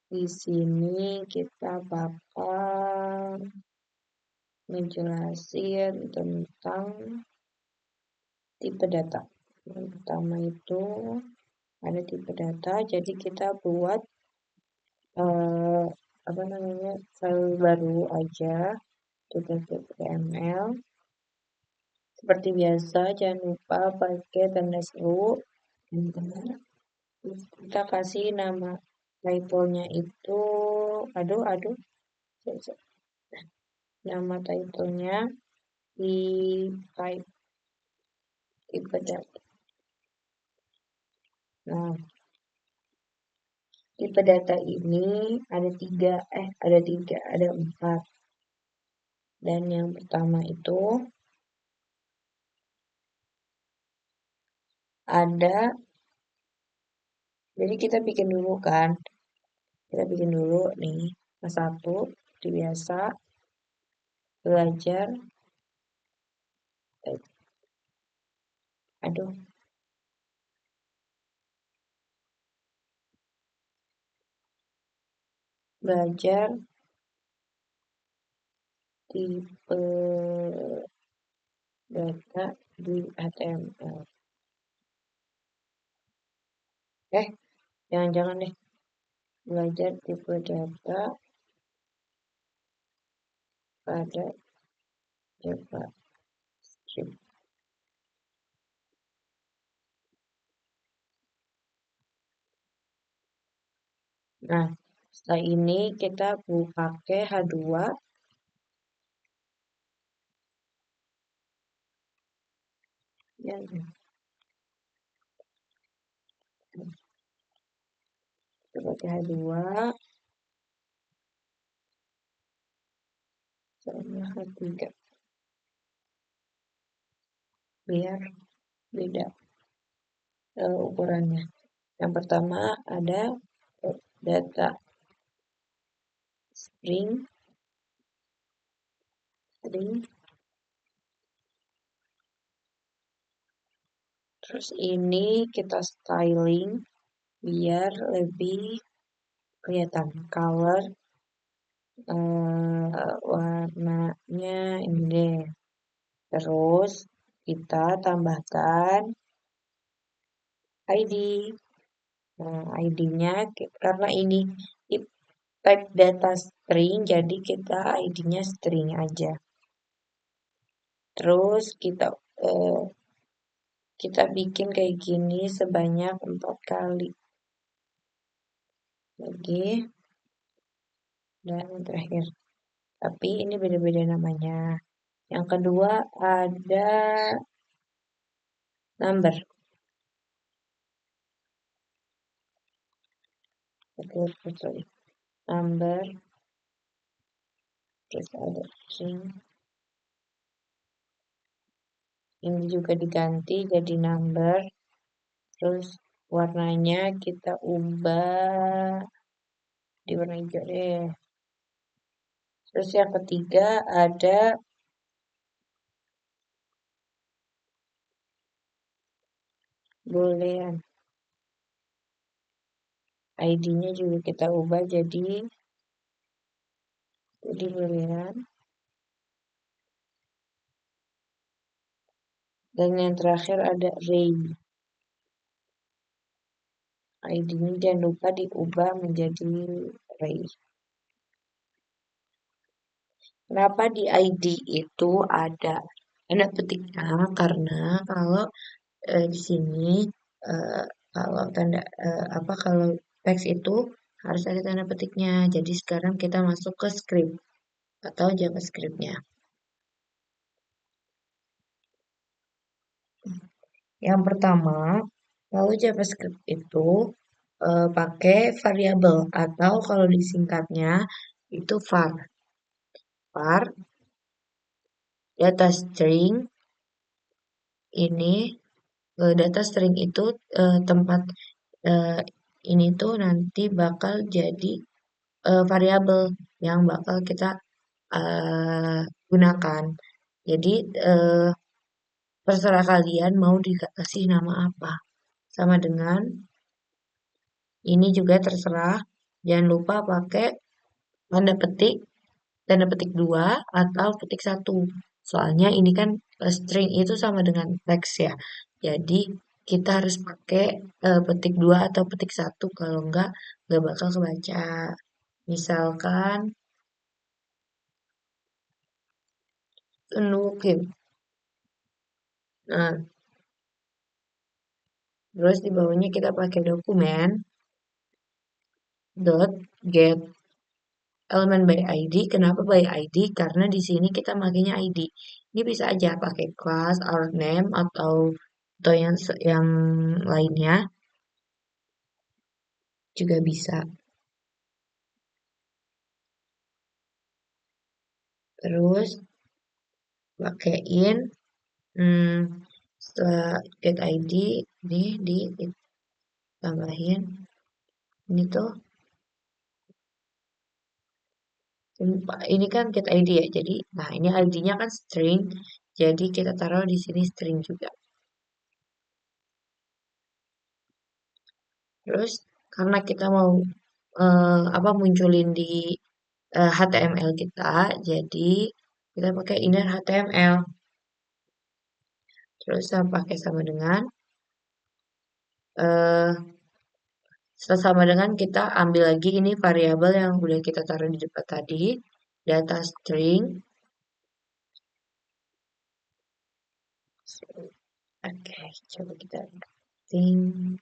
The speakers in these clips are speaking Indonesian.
Di sini kita bakal ngejelasin tentang tipe data. Yang pertama itu ada tipe data, jadi kita buat file baru aja, .html. Seperti biasa, jangan lupa pakai tanda seru. Kita kasih nama title-nya itu, nama title-nya di tipe data. Nah, tipe data ini ada empat. Dan yang pertama itu jadi kita bikin dulu kan. Kita bikin dulu nih. Yang satu, seperti biasa, belajar. Belajar tipe data di HTML. Jangan-jangan deh. Belajar tipe data pada JavaScript. Nah, setelah ini kita pakai H2. Kita pakai H2 sama H3 biar beda ukurannya. Yang pertama ada data string. Terus ini kita styling biar lebih kelihatan color, warnanya ini deh. Terus kita tambahkan ID. Nah, ID-nya karena ini type data string, jadi kita ID-nya string aja. Terus kita bikin kayak gini sebanyak 4 kali. Lagi. Dan yang terakhir. Tapi ini beda-beda namanya. Yang kedua ada number. Number. Terus ada string. Ini juga diganti jadi number. Terus warnanya kita ubah di warna hijau deh. Terus yang ketiga ada boolean. ID-nya juga kita ubah jadi boolean. Dan yang terakhir ada array. ID-nya jangan lupa diubah menjadi array. Kenapa di ID itu ada tanda petiknya? Karena kalau di sini kalau teks itu harus ada tanda petiknya. Jadi sekarang kita masuk ke script atau JavaScript-nya. Yang pertama, kalau JavaScript itu pakai variabel atau kalau disingkatnya itu var. Var data string ini data string itu tempat ini tuh nanti bakal jadi variabel yang bakal kita gunakan. Jadi terserah kalian mau dikasih nama apa. Sama dengan ini juga terserah Jangan lupa pakai tanda petik, tanda petik 2 atau petik satu. Soalnya ini kan string itu sama dengan teks ya. Jadi kita harus pakai petik 2 atau petik satu, kalau enggak bakal kebaca. Misalkan nukim. Nah, terus di bawahnya kita pakai dokumen dot get elemen by ID. Kenapa by ID? Karena di sini kita makainya ID. Ini bisa aja pakai class, our name, atau yang lainnya juga bisa. Terus pakaiin hmm, setelah get ID nih ditambahin ini tuh ini kan get ID ya. Jadi nah ini ID-nya kan string. Jadi kita taruh di sini string juga. Terus karena kita mau munculin di HTML kita, jadi kita pakai inner HTML. Terus saya pakai sama dengan eh sama dengan kita ambil lagi ini variabel yang udah kita taruh di depan tadi, data string. Oke, coba kita string.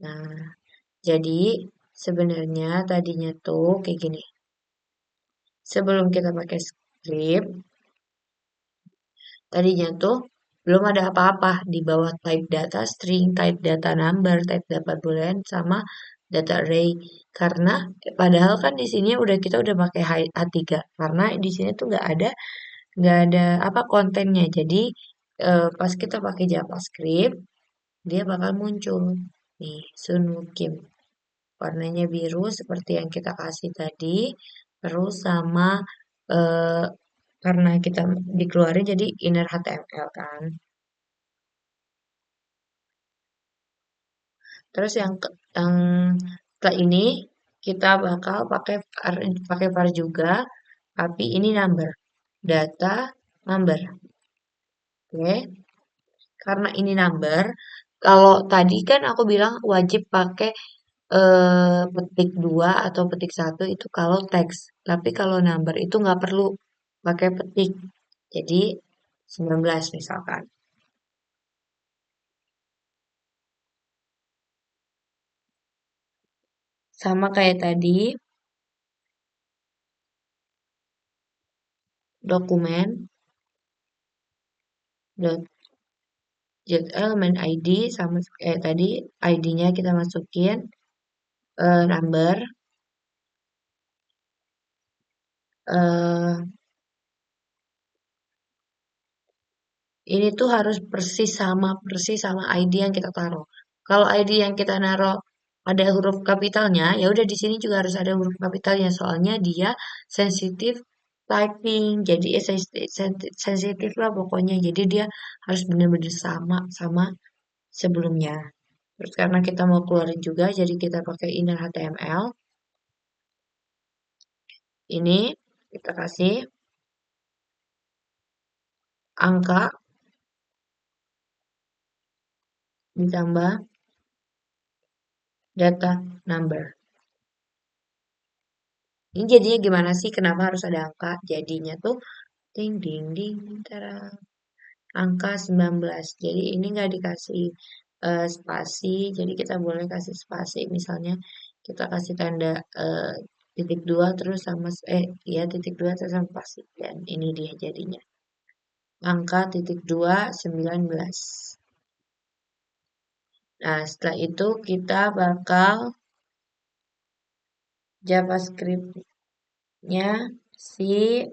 Nah, jadi sebenarnya tadinya tuh kayak gini. Sebelum kita pakai script, tadinya tuh belum ada apa-apa di bawah type data string, type data number, type data boolean, sama data array. Karena padahal kan di sini kita udah pakai H3, karena di sini tuh nggak ada apa kontennya. Jadi pas kita pakai JavaScript, dia bakal muncul nih Sunukim. Warnanya biru seperti yang kita kasih tadi, terus sama eh, karena kita dikeluarin jadi inner HTML kan. Terus yang setelah ini kita bakal pakai var juga, tapi ini number, data number. Oke, karena ini number, kalau tadi kan aku bilang wajib pakai petik 2 atau petik satu itu kalau teks. Tapi kalau number itu nggak perlu pakai petik. Jadi 19 misalkan. Sama kayak tadi, dokumen dot get element ID sama kayak tadi, ID-nya kita masukin number, eh ini tuh harus persis sama ID yang kita taruh. Kalau ID yang kita naruh ada huruf kapitalnya, ya udah di sini juga harus ada huruf kapitalnya. Soalnya dia sensitif typing, jadi sensitif lah pokoknya. Jadi dia harus benar-benar sama sebelumnya. Terus karena kita mau keluarin juga, jadi kita pakai inner HTML. Ini kita kasih angka ditambah data number. Ini jadinya gimana sih? Kenapa harus ada angka? Jadinya tuh ding ding ding tara, angka 19. Jadi ini nggak dikasih spasi, jadi kita boleh kasih spasi. Misalnya kita kasih tanda titik dua terus ya titik dua terus sama spasi, dan ini dia jadinya. Angka titik 2 19. Nah, setelah itu kita bakal JavaScript-nya si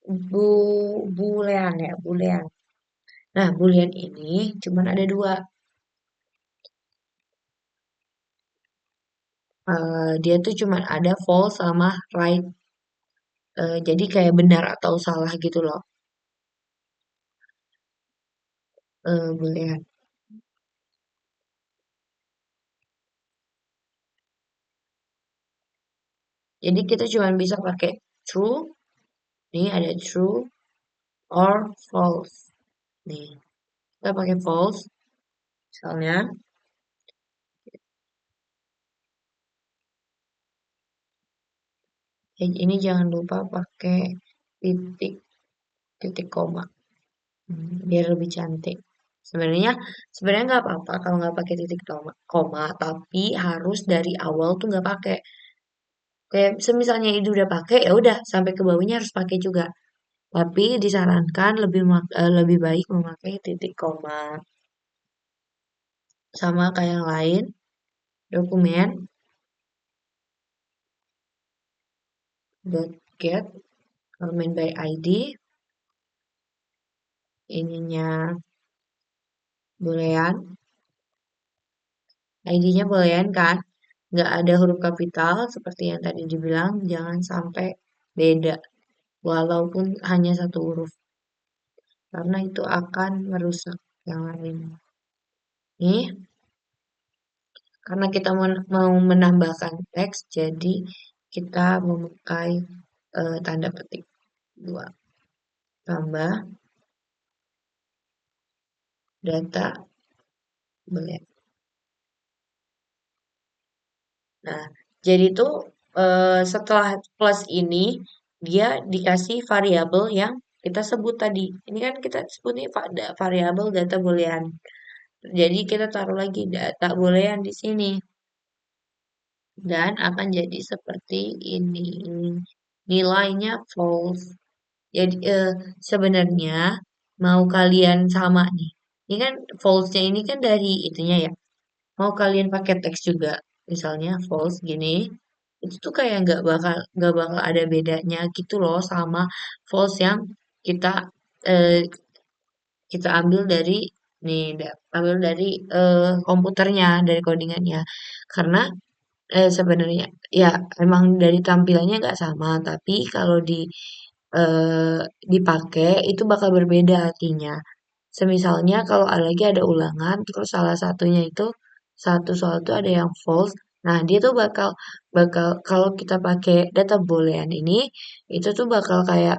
bu boolean ya, boolean. Nah, boolean ini cuman ada dua. Dia tuh cuman ada false sama right. Jadi kayak benar atau salah gitu loh. Boolean. Jadi kita cuma bisa pakai true, nih ada true or false. Nih, kita pakai false, misalnya ini jangan lupa pakai titik titik koma. Biar lebih cantik. Sebenarnya sebenarnya nggak apa-apa kalau nggak pakai titik koma, tapi harus dari awal tuh nggak pakai. Kayak semisalnya itu udah pakai ya udah sampai ke bawahnya harus pakai juga. Tapi disarankan lebih baik memakai titik koma. Sama kayak yang lain, dokumen .get comment by ID, ininya boolean, ID-nya boolean kan, nggak ada huruf kapital seperti yang tadi dibilang, jangan sampai beda walaupun hanya satu huruf karena itu akan merusak yang lain. Nih, karena kita mau menambahkan teks, jadi kita memakai tanda petik dua tambah data boolean. Nah, jadi tuh setelah plus ini dia dikasih variabel yang kita sebut tadi. Ini kan kita sebut nih variabel data boolean. Jadi kita taruh lagi data boolean di sini dan akan jadi seperti ini. Nilainya false. Jadi sebenarnya mau kalian sama nih. Ini kan false-nya ini kan dari itunya ya. Mau kalian pakai teks juga, misalnya false gini, itu tuh kayak nggak bakal ada bedanya gitu loh sama false yang kita eh, kita ambil dari nih, ambil dari komputernya, dari codingannya. Karena sebenarnya ya emang dari tampilannya nggak sama, tapi kalau eh, dipakai itu bakal berbeda artinya. Semisalnya kalau lagi ada ulangan, terus salah satunya itu satu soal itu ada yang false. Nah, dia tuh bakal bakal kalau kita pakai data boolean ini, itu tuh bakal kayak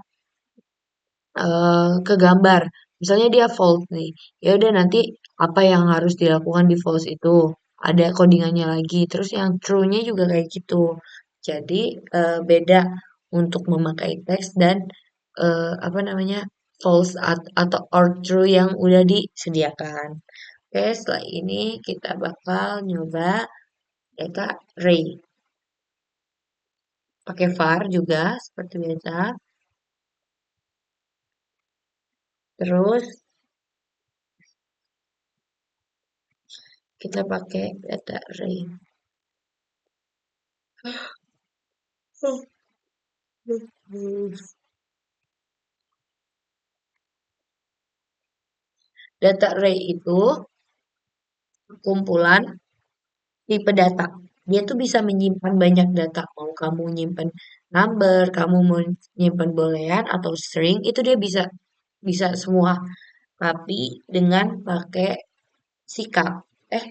ke gambar. Misalnya dia false nih. Ya udah nanti apa yang harus dilakukan di false itu? Ada codingannya lagi. Terus yang true-nya juga kayak gitu. Jadi beda untuk memakai teks dan apa namanya false atau or true yang udah disediakan. Oke, setelah ini kita bakal nyoba data array. Pakai var juga seperti biasa. Terus kita pakai data array. Data array itu kumpulan tipe data. Dia tuh bisa menyimpan banyak data. Mau kamu nyimpan number, kamu mau nyimpan boolean atau string, itu dia bisa bisa semua. Tapi dengan pakai sikap. Eh,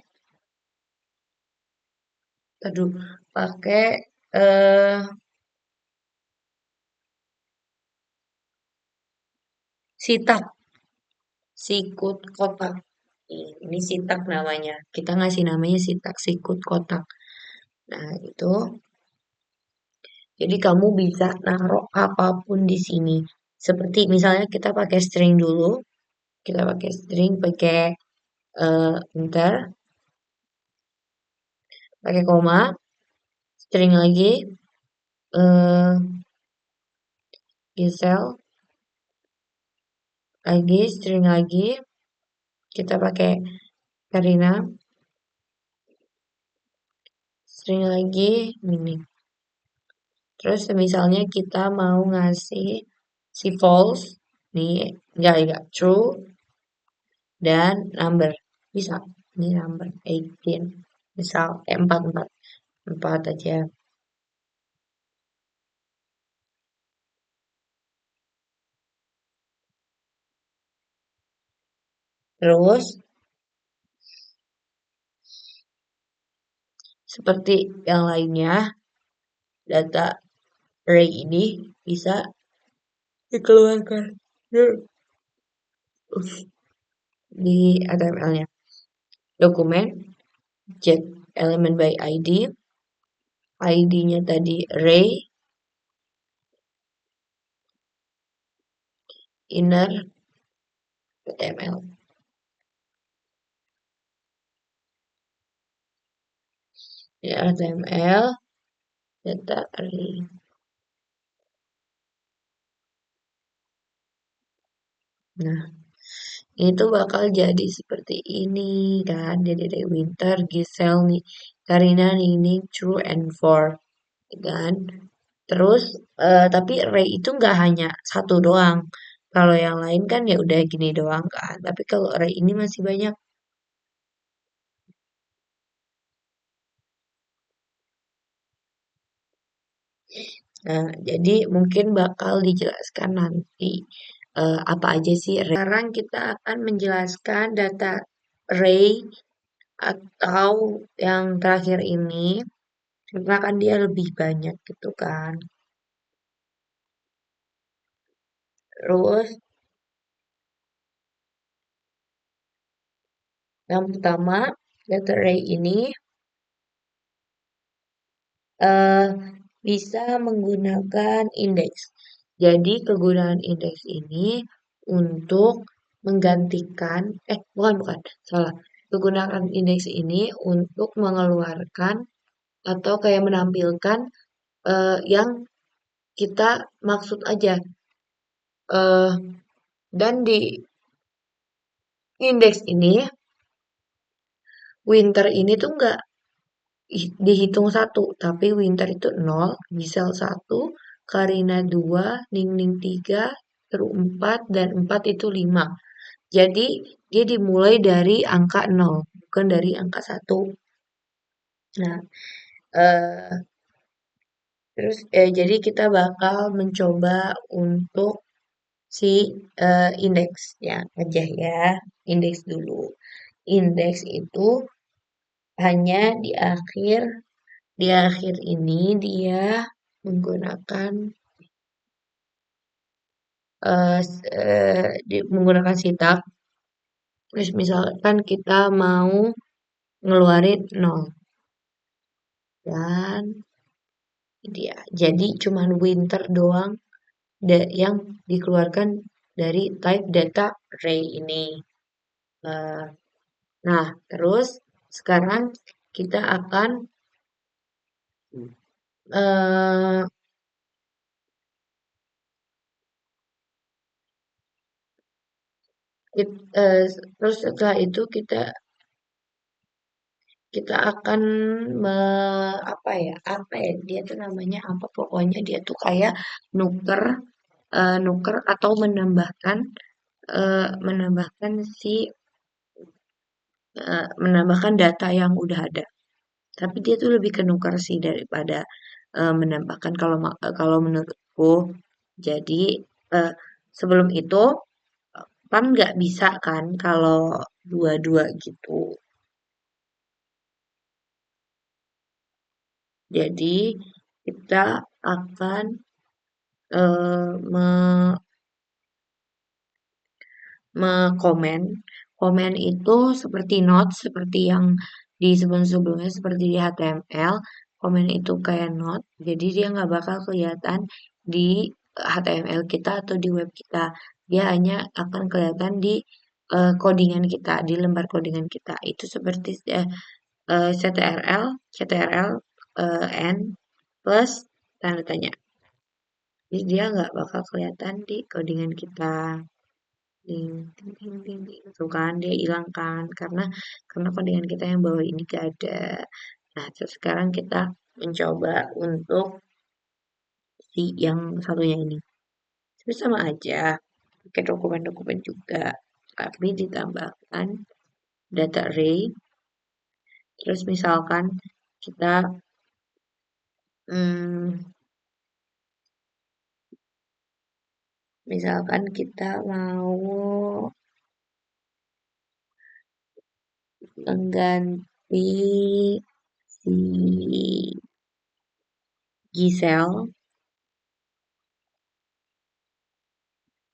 aduh, pakai eh sitak, sikut kotak. Ini sitak namanya. Kita ngasih namanya sitak, sikut kotak. Nah, itu jadi kamu bisa naruh apapun di sini. Seperti misalnya kita pakai string dulu, kita pakai string, pakai enter, pakai koma, string lagi, eh Gisel, lagi, string lagi, kita pakai Karina, string lagi, ini. Terus misalnya kita mau ngasih si false, nih, enggak, true, dan number. Bisa, ini number 18. Misal, 4, 4. 4 aja. Terus, seperti yang lainnya, data array ini bisa dikeluarkan di HTML-nya. Dokumen get element by ID, ID-nya tadi array, inner HTML. Ya, HTML data array. Nah, itu bakal jadi seperti ini kan. Jadi dari Winter, Giselle nih, Karina, Nining, True, and For. Kan. Terus, tapi array itu nggak hanya satu doang. Kalau yang lain kan ya udah gini doang kan. Tapi kalau array ini masih banyak. Nah, jadi mungkin bakal dijelaskan nanti apa aja sih array. Sekarang kita akan menjelaskan data array atau yang terakhir ini karena kan dia lebih banyak gitu kan. Terus yang pertama data array ini eh, bisa menggunakan indeks. Jadi kegunaan indeks ini untuk menggantikan, bukan, salah. Kegunaan indeks ini untuk mengeluarkan atau kayak menampilkan yang kita maksud aja. eh dan di indeks ini, winter ini tuh nggak dihitung satu, tapi winter itu 0, Gisel 1, Karina 2, Ningning 3, Teru 4, dan 4 itu 5. Jadi, dia dimulai dari angka 0, bukan dari angka 1. Nah, eh, terus jadi kita bakal mencoba untuk si indeks ya aja ya, indeks dulu. Indeks itu hanya di akhir ini dia menggunakan menggunakan sitak. Terus misalkan kita mau ngeluarin 0 dan dia jadi cuman winter doang yang dikeluarkan dari type data array ini. Eh, nah, terus sekarang kita akan eh, terus setelah itu kita akan apa ya dia tuh namanya apa pokoknya dia tuh kayak nuker nuker atau menambahkan menambahkan data yang udah ada. Tapi dia tuh lebih ke nuker sih daripada menambahkan kalau menurutku. Jadi eh, sebelum itu kan nggak bisa kan kalau dua-dua gitu. Jadi kita akan eh, komen. Komen itu seperti notes, seperti yang di sebelum-sebelumnya, seperti di HTML. Komen itu kayak note, jadi dia nggak bakal kelihatan di HTML kita atau di web kita. Dia hanya akan kelihatan di codingan kita, di lembar codingan kita. Itu seperti CTRL, CTRL, N, plus tanda tanya. Jadi dia nggak bakal kelihatan di codingan kita. Ting, ting, ting, ting, ting. Tuh kan dia hilang kan karena codingan kita yang bawah ini gak ada. Nah, terus sekarang kita mencoba untuk si yang satunya ini. Tapi sama aja, pakai dokumen-dokumen juga. Tapi ditambahkan data array. Terus misalkan kita hmm, misalkan kita mau mengganti si Giselle.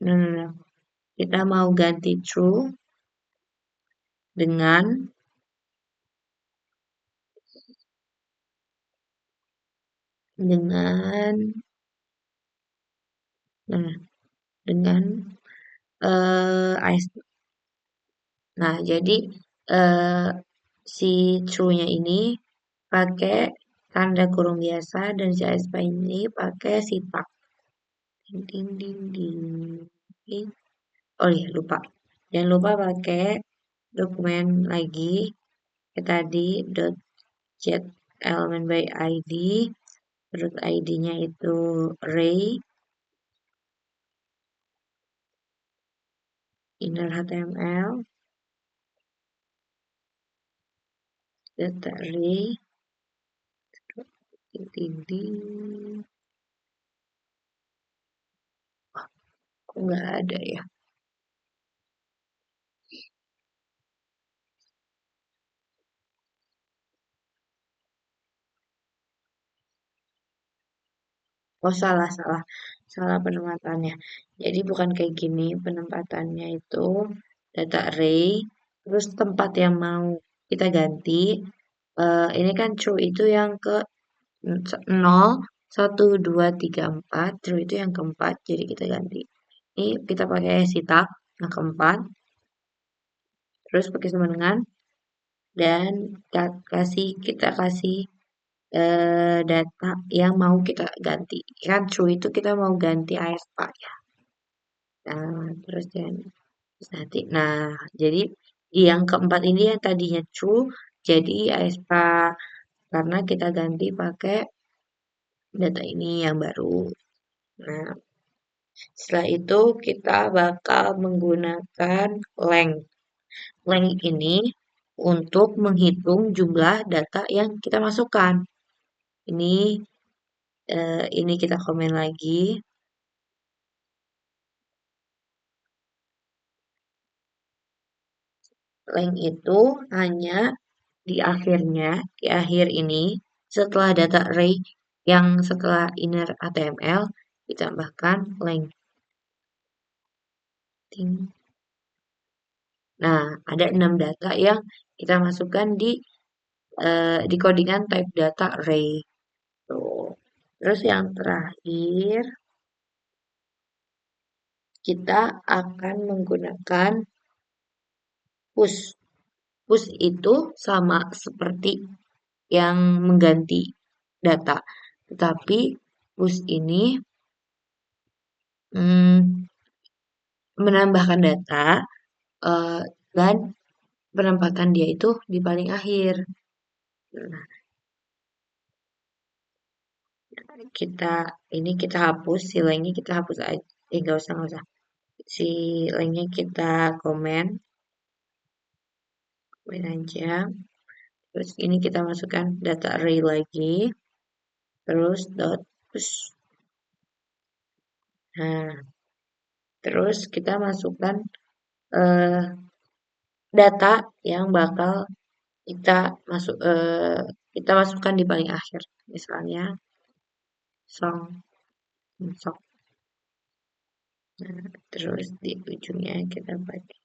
No, no, no. Kita mau ganti true dengan dengan nah, dengan AS. Nah, jadi eh, si true-nya ini pakai tanda kurung biasa dan si ASP ini pakai sitak. Ding ding ding ding. ding. Oh iya, lupa. Jangan lupa pakai dokumen lagi kayak tadi get element by ID, terus ID-nya itu array, inner HTML, data array, ding ding ding. Kok nggak ada ya? Oh, salah, salah. Salah penempatannya. Jadi bukan kayak gini, penempatannya itu data array, terus tempat yang mau kita ganti. Ini kan true itu yang ke 0, 1, 2, 3, 4. True itu yang keempat, jadi kita ganti. Ini kita pakai sitak yang keempat, terus pakai sama dengan, dan kita kasih data yang mau kita ganti. Kan true itu kita mau ganti ASPA ya. Nah, terus nanti. Nah, jadi di yang keempat ini yang tadinya true jadi ASPA karena kita ganti pakai data ini yang baru. Nah, setelah itu kita bakal menggunakan length. Length ini untuk menghitung jumlah data yang kita masukkan. Ini kita komen lagi. Length itu hanya di akhir ini, setelah data array yang setelah inner HTML, ditambahkan length. Nah, ada 6 data yang kita masukkan di codingan type data array. Tuh. Terus yang terakhir, kita akan menggunakan push. Push itu sama seperti yang mengganti data. Tetapi push ini menambahkan data eh, dan penempatan dia itu di paling akhir. Nah, kita hapus si lainnya kita hapus aja. Nggak usah. Si lainnya kita komen aja. Terus ini kita masukkan data array lagi. Terus dot push. Nah, terus kita masukkan eh, data yang bakal kita masukkan di paling akhir. Misalnya song, sok. Nah, terus di ujungnya kita pakai.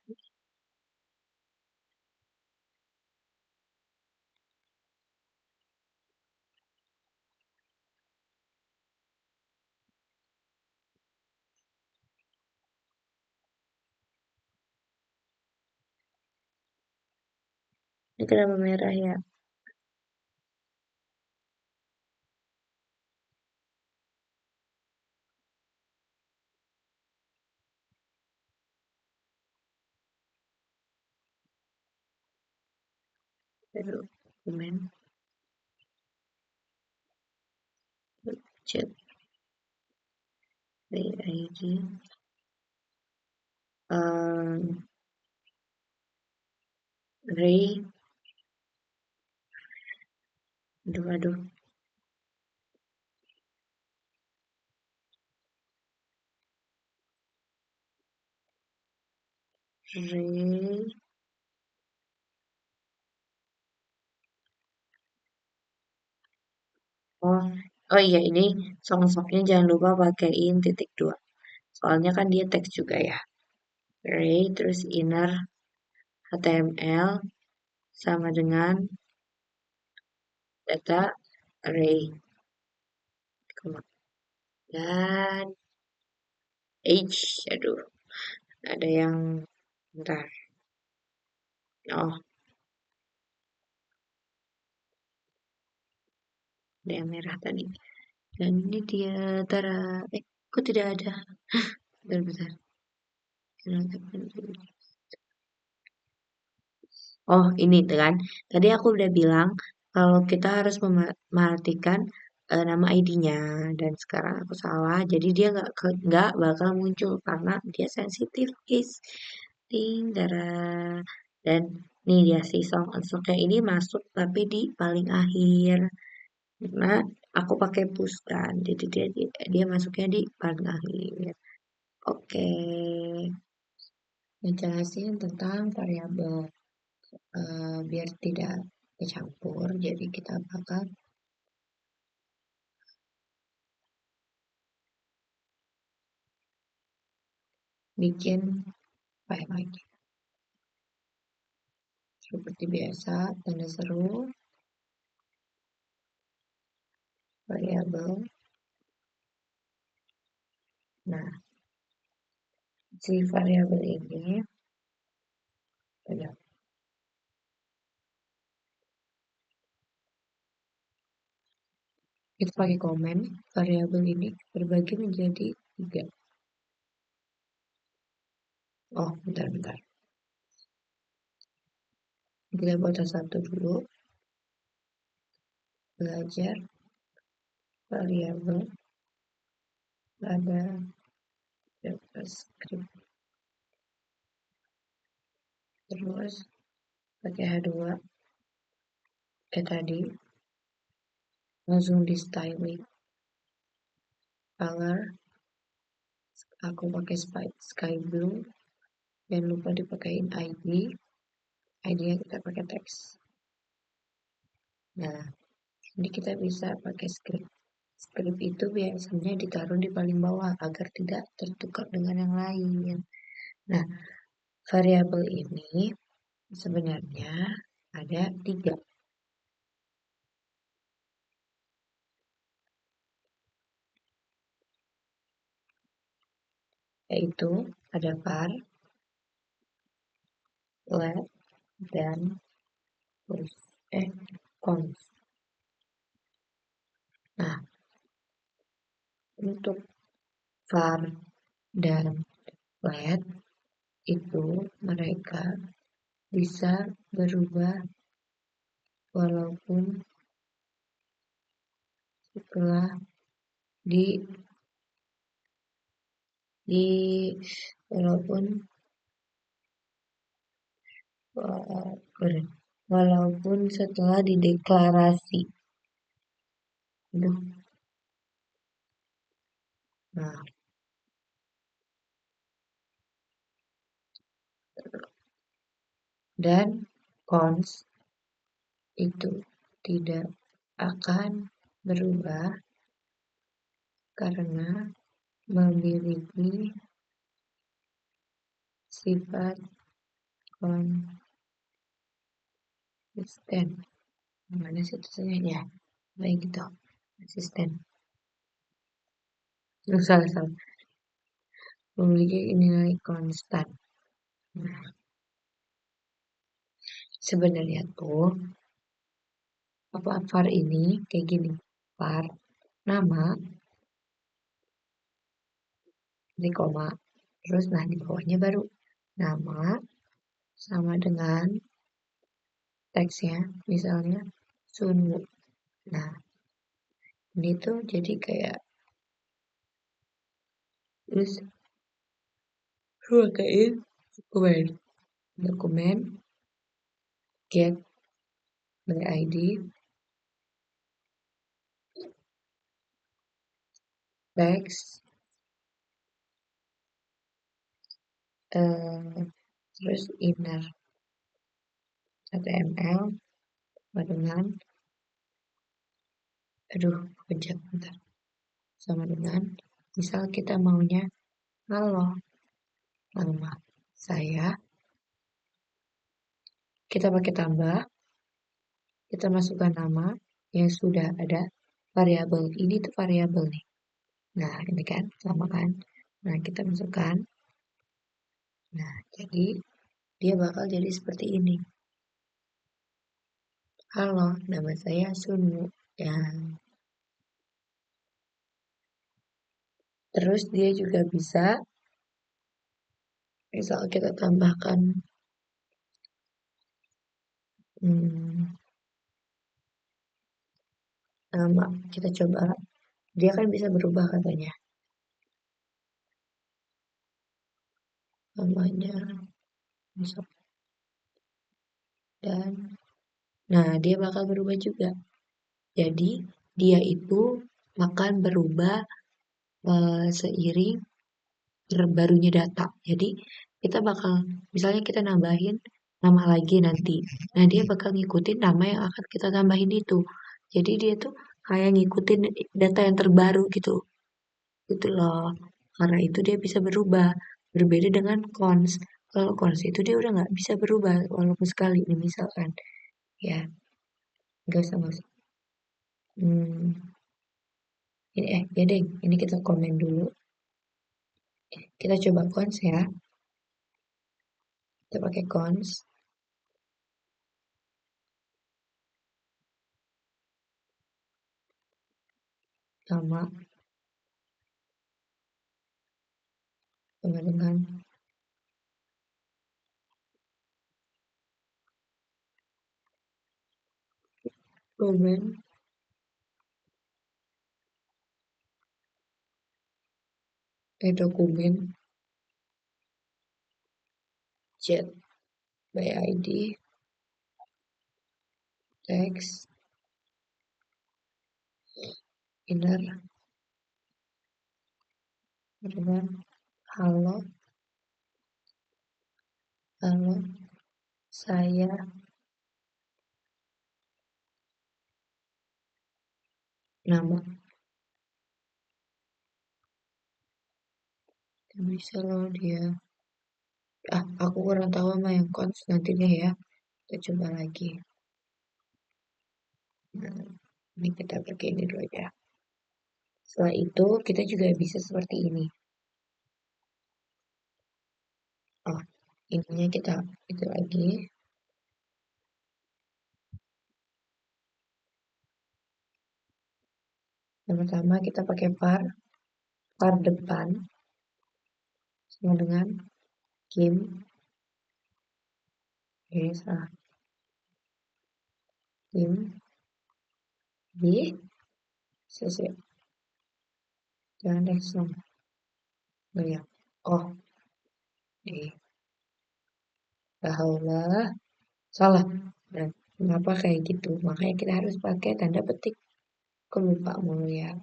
Ini kenapa merah ya? Baru dokumen chat ID Ray. Aduh, Ray. Oh, Oh iya, ini songsoknya jangan lupa pakaiin titik dua. Soalnya kan dia teks juga ya. Array, terus inner HTML sama dengan data array. Dan aduh, ada yang bentar. Oh, ada yang merah tadi. Dan ini dia, tara. Kok tidak ada? Bentar-bentar. Oh, ini tuh kan. Tadi aku udah bilang kalau kita harus mematikan nama ID-nya dan sekarang aku salah. Jadi dia nggak bakal muncul karena dia sensitif, guys. Ting, darah. Dan nih dia si song unsuknya ini masuk tapi di paling akhir. Karena aku pakai push kan. Jadi dia masuknya di paling akhir. Oke. Ngejelasin tentang variabel. Biar tidak bercampur jadi kita bakal bikin file lagi seperti biasa tanda seru variabel. Nah, si variabel ini ada kita pakai komen. Variabel ini terbagi menjadi tiga. Oh, bentar-bentar, kita buat satu dulu. Belajar variabel pada JavaScript, terus pakai H2 kayak tadi, langsung di styling color. Aku pakai sky blue. Jangan lupa dipakein ID. ID-nya kita pakai teks. Nah, ini kita bisa pakai script. Script itu biasanya ditaruh di paling bawah agar tidak tertukar dengan yang lain. Nah, variabel ini sebenarnya ada tiga, yaitu ada var, let, dan const. Nah, untuk var dan let itu mereka bisa berubah walaupun setelah di di walaupun walaupun setelah dideklarasi. Aduh. Nah, dan cons itu tidak akan berubah karena memiliki sifat konsisten. Mana sih tulisannya ya? Baik gitu. Konsisten. Salah. Memiliki nilai konstan. Nah, sebenarnya tuh apa var ini kayak gini. Var nama di koma. Terus nah di bawahnya baru nama sama dengan teksnya, misalnya Sunwu. Nah, ini tuh jadi kayak terus pakein dokumen get by ID text terus inner HTML dengan Aduh, kejap bentar. Sama dengan, misal kita maunya, halo, nama saya, kita pakai tambah, kita masukkan nama yang sudah ada variabel. Ini tuh variabel nih. Nah, ini kan sama kan. Nah, kita masukkan. Nah, jadi dia bakal jadi seperti ini. Halo, nama saya Sunu. Ya, terus dia juga bisa, misal kita tambahkan hmm, nama, kita coba. Dia kan bisa berubah katanya. Namanya, misal, dan, nah dia bakal berubah juga. Jadi dia itu akan berubah seiring terbarunya data. Jadi kita bakal, misalnya kita nambahin nama lagi nanti. Nah dia bakal ngikutin nama yang akan kita tambahin itu. Jadi dia tuh kayak ngikutin data yang terbaru gitu. Gitu loh. Karena itu dia bisa berubah. Berbeda dengan cons. Kalau cons itu dia udah nggak bisa berubah walaupun sekali nih misalkan. Ya, nggak sama. Hmm, ya deh, ini kita komen dulu. Kita coba cons ya. Kita pakai cons sama dengan komen dokumen chat by ID text inner dengan halo halo saya nama bisa loh dia aku kurang tahu sama yang cons nanti deh ya kita coba lagi nah, ini kita pakai ini dulu aja setelah itu kita juga bisa seperti ini oh ininya kita itu lagi pertama kita pakai var depan sama dengan kim salah kim di sisi jangan deh banyak oh di bahwa salah dan kenapa kayak gitu makanya kita harus pakai tanda petik aku lupa mulu ya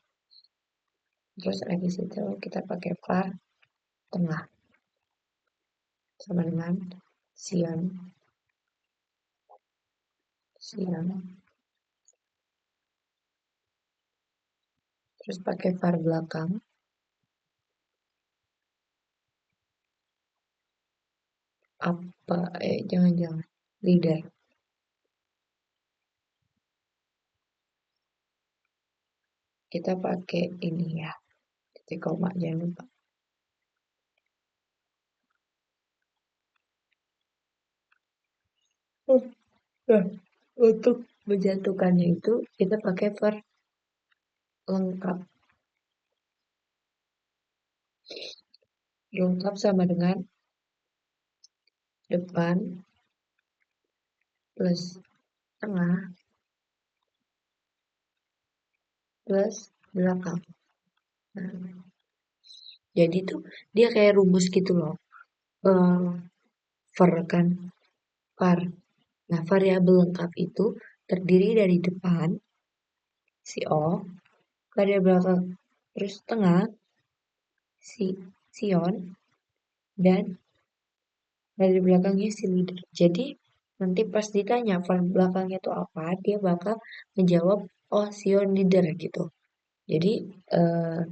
terus habis itu kita pakai var tengah sama dengan siang siang terus pakai var belakang apa jangan-jangan leader kita pakai ini ya titik koma jangan lupa nah, untuk menjatuhkannya itu kita pakai var lengkap lengkap sama dengan depan plus tengah plus belakang nah, jadi tuh dia kayak rumus gitu loh eh var kan var nah variabel lengkap itu terdiri dari depan si O variabel belakang terus tengah si Sion dan dari belakangnya si leader jadi nanti pas ditanya var belakangnya itu apa dia bakal menjawab oh Sion leader gitu. Jadi eh,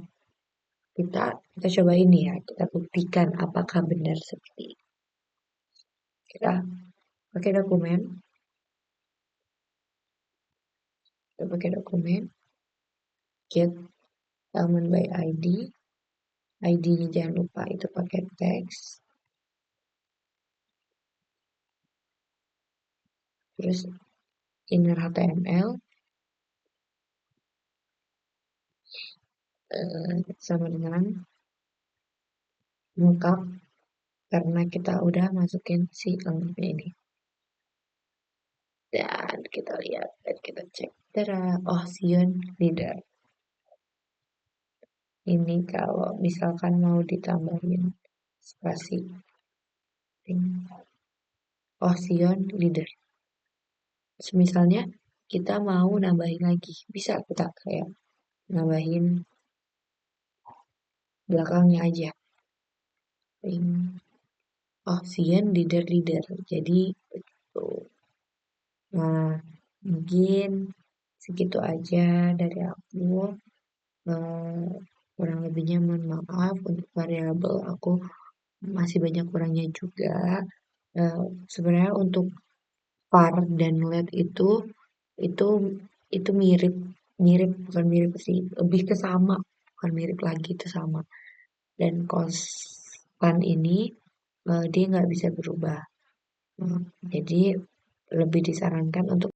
kita coba ini ya, kita buktikan apakah benar seperti itu. Kita pakai dokumen, kita pakai dokumen get elemen by ID. ID-nya jangan lupa itu pakai teks, terus inner HTML sama dengan lengkap karena kita udah masukin si elemennya ini. Dan kita lihat dan kita cek. Tada, oh Sion leader. Ini kalau misalkan mau ditambahin spasi. Oh Sion leader. Misalnya kita mau nambahin lagi. Bisa kita kayak nambahin belakangnya aja. Oh Sion leader leader. Jadi begitu. Nah, mungkin segitu aja dari aku. Eh, kurang lebihnya mohon maaf untuk variabel aku masih banyak kurangnya juga. Eh, sebenarnya untuk var dan let itu itu mirip mirip bukan mirip sih lebih ke sama bukan mirip lagi itu sama dan konstan ini dia nggak bisa berubah. Jadi lebih disarankan untuk